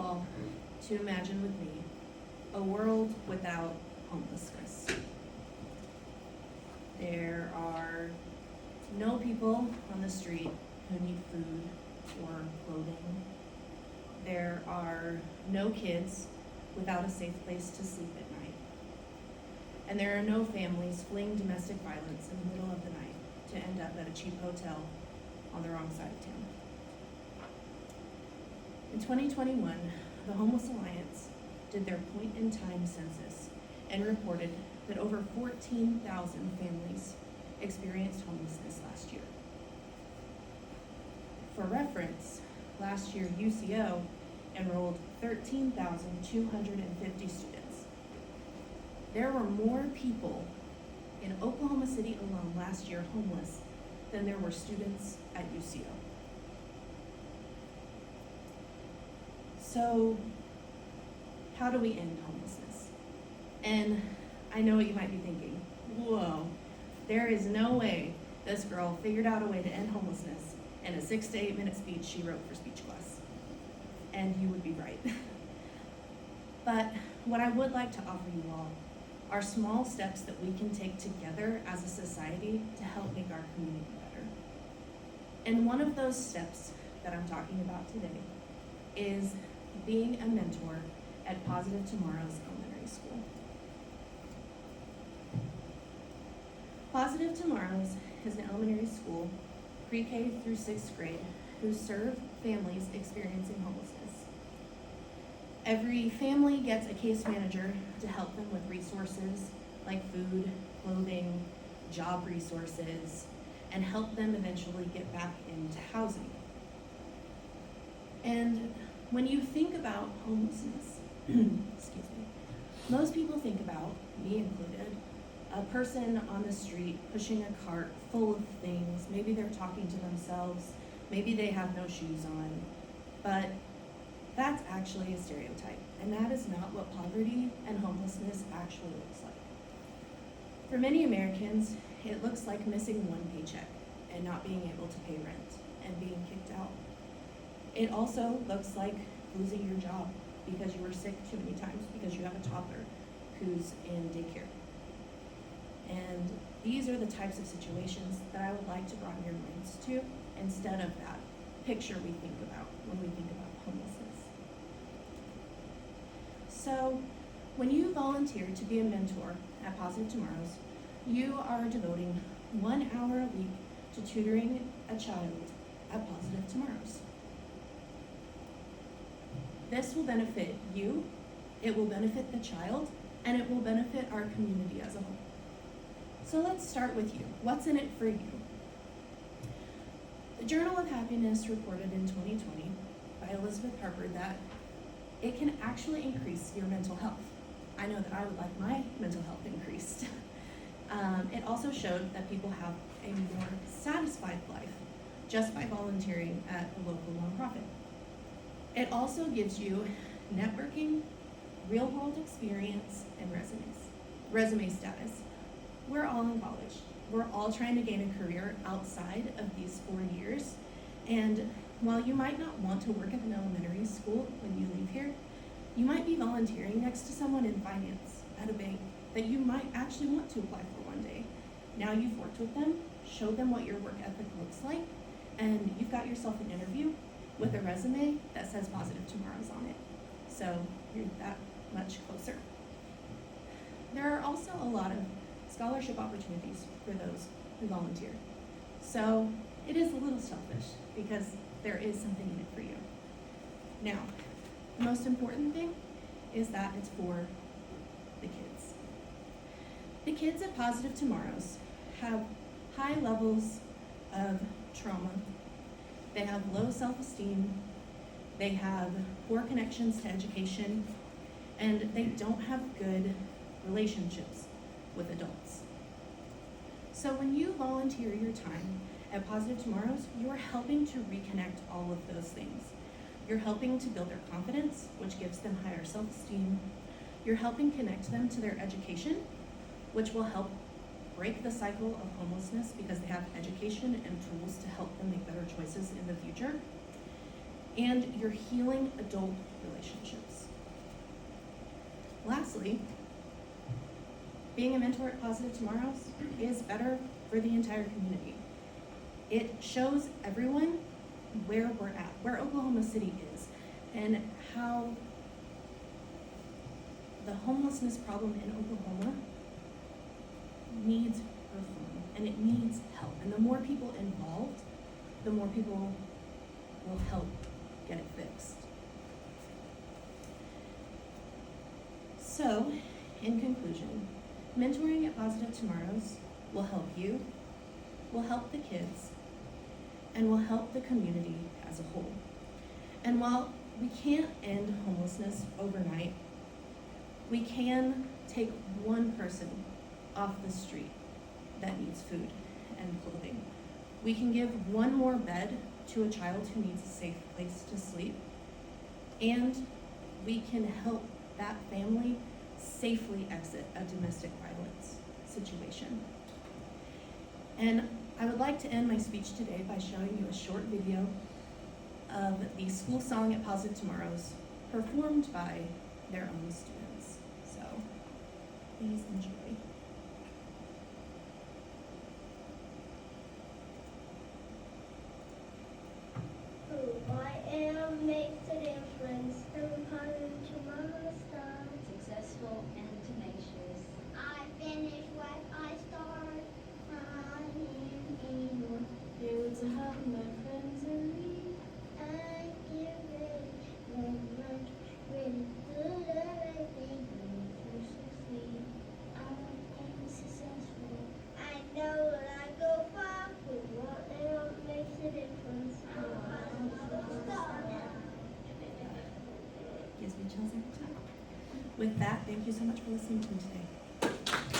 all to imagine with me a world without homelessness. There are no people on the street who need food or clothing. There are no kids without a safe place to sleep at night. And there are no families fleeing domestic violence in the middle of the night to end up at a cheap hotel on the wrong side of town. In 2021, the Homeless Alliance did their point-in-time census and reported that over 14,000 families experienced homelessness last year. For reference, last year UCO enrolled 13,250 students. There were more people in Oklahoma City alone last year homeless than there were students at UCO. So, how do we end homelessness? And I know what you might be thinking. Whoa, there is no way this girl figured out a way to end homelessness in a 6 to 8 minute speech she wrote for speech class. And you would be right. But what I would like to offer you all are small steps that we can take together as a society to help make our community better. And one of those steps that I'm talking about today is being a mentor at Positive Tomorrow's elementary school. Positive Tomorrow's is an elementary school, pre-K through 6th grade, who serve families experiencing homelessness. Every family gets a case manager to help them with resources like food, clothing, job resources, and help them eventually get back into housing. And when you think about homelessness, excuse me, most people think about, me included, a person on the street pushing a cart full of things. Maybe they're talking to themselves, maybe they have no shoes on, but that's actually a stereotype, and that is not what poverty and homelessness actually looks like. For many Americans, it looks like missing one paycheck and not being able to pay rent and being kicked out. It also looks like losing your job because you were sick too many times because you have a toddler who's in daycare. And these are the types of situations that I would like to broaden your minds to instead of that picture we think about when we think about homelessness. So, when you volunteer to be a mentor at Positive Tomorrows, you are devoting 1 hour a week to tutoring a child at Positive Tomorrows. This will benefit you, it will benefit the child, and it will benefit our community as a whole. So let's start with you. What's in it for you? The Journal of Happiness reported in 2020 by Elizabeth Harper that it can actually increase your mental health. I know that I would like my mental health increased. It also showed that people have a more satisfied life just by volunteering at a local nonprofit. It also gives you networking, real world experience, and resume status. We're all in college. We're all trying to gain a career outside of these 4 years. And while you might not want to work at an elementary school when you leave here, you might be volunteering next to someone in finance at a bank that you might actually want to apply for one day. Now you've worked with them, showed them what your work ethic looks like, and you've got yourself an interview with a resume that says Positive Tomorrows on it. So you're that much closer. There are also a lot of scholarship opportunities for those who volunteer. So it is a little selfish because there is something in it for you. Now, the most important thing is that it's for the kids. The kids at Positive Tomorrows have high levels of trauma. They have low self-esteem. They have poor connections to education, and they don't have good relationships with adults. So when you volunteer your time at Positive Tomorrows, you're helping to reconnect all of those things. You're helping to build their confidence, which gives them higher self-esteem. You're helping connect them to their education, which will help break the cycle of homelessness because they have education and tools to help them make better choices in the future. and you're healing adult relationships. Lastly, being a mentor at Positive Tomorrows is better for the entire community. It shows everyone where we're at, where Oklahoma City is, and how the homelessness problem in Oklahoma needs reform, and it needs help. And the more people involved, the more people will help get it fixed. So, in conclusion, mentoring at Positive Tomorrows will help you, will help the kids, and will help the community as a whole. And while we can't end homelessness overnight, we can take one person off the street that needs food and clothing. We can give one more bed to a child who needs a safe place to sleep, and we can help that family safely exit a domestic violence situation. And I would like to end my speech today by showing you a short video of the school song at Positive Tomorrows, performed by their own students. So, please enjoy. Who I am makes a difference. I'm Positive Tomorrows star. Successful and tenacious. I finish what I start. I am anymore. Here to help my friends and me. I get ready when I'm ready to do everything to succeed. I am successful. I know that I go far. Who I am makes a difference. I'm Positive Tomorrows star. Gives me chills every time. With that, thank you so much for listening to me today.